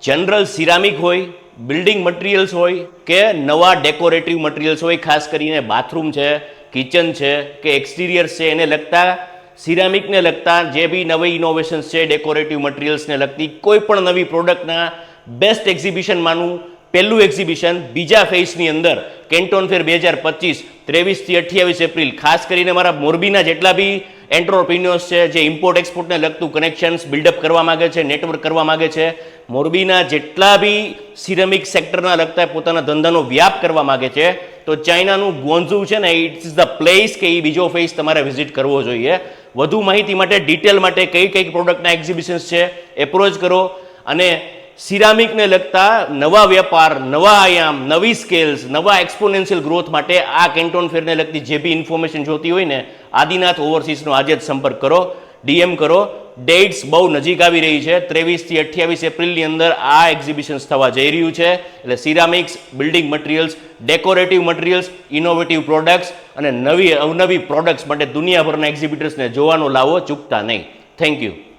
General ceramic હોય, building materials હોય કે નવા ડેકોરેટિવ મટીરિયલ્સ હોય, ખાસ કરીને બાથરૂમ છે, કિચન છે કે એક્સટિરિયર્સ છે, એને લગતા સિરામિકને લગતા જે બી નવી ઇનોવેશન્સ છે, ડેકોરેટિવ મટીરિયલ્સને લગતી કોઈ પણ નવી પ્રોડક્ટના બેસ્ટ એક્ઝિબિશનમાંનું પહેલું એક્ઝિબિશન બીજા ફેઝની અંદર કેન્ટોન ફેર 2025 23થી 28 એપ્રિલ, ખાસ કરીને મારા મોરબીના જેટલા બી એન્ટરપ્રિન્યોર્સ છે જે ઇમ્પોર્ટ એક્સપોર્ટને લગતું કનેક્શન્સ બિલ્ડઅપ કરવા માગે છે, નેટવર્ક કરવા માગે છે, મોરબીના જેટલા બી સિરેમિક સેક્ટરના લગતા પોતાના ધંધાનો વ્યાપ કરવા માગે છે, તો ચાઇનાનું ગ્વોન્ઝુ છે ને, ઇટ્સ ઇઝ ધ પ્લેસ કે એ બીજો ફેઝ તમારે વિઝિટ કરવો જોઈએ. વધુ માહિતી માટે, ડિટેલ માટે કઈ કઈ પ્રોડક્ટના એક્ઝિબિશન્સ છે એપ્રોચ કરો. અને સિરામિકને લગતા નવા વેપાર, નવા આયામ, નવી સ્કેલ્સ, નવા એક્સપોનેન્શિયલ ગ્રોથ માટે આ કેન્ટોન ફેરને લગતી જે બી ઇન્ફોર્મેશન જોતી હોય ને, આદિનાથ ઓવરસીઝનો આજે જ સંપર્ક કરો, ડીએમ કરો. ડેટ્સ બહુ નજીક આવી રહી છે. 23થી 28 એપ્રિલની અંદર આ એક્ઝિબિશન્સ થવા જઈ રહ્યું છે. એટલે ceramics, building materials, decorative materials, innovative products અને નવી અવનવી પ્રોડક્ટ્સ માટે દુનિયાભરના એક્ઝિબિટર્સને જોવાનો લાવો ચૂકતા નહીં. Thank you.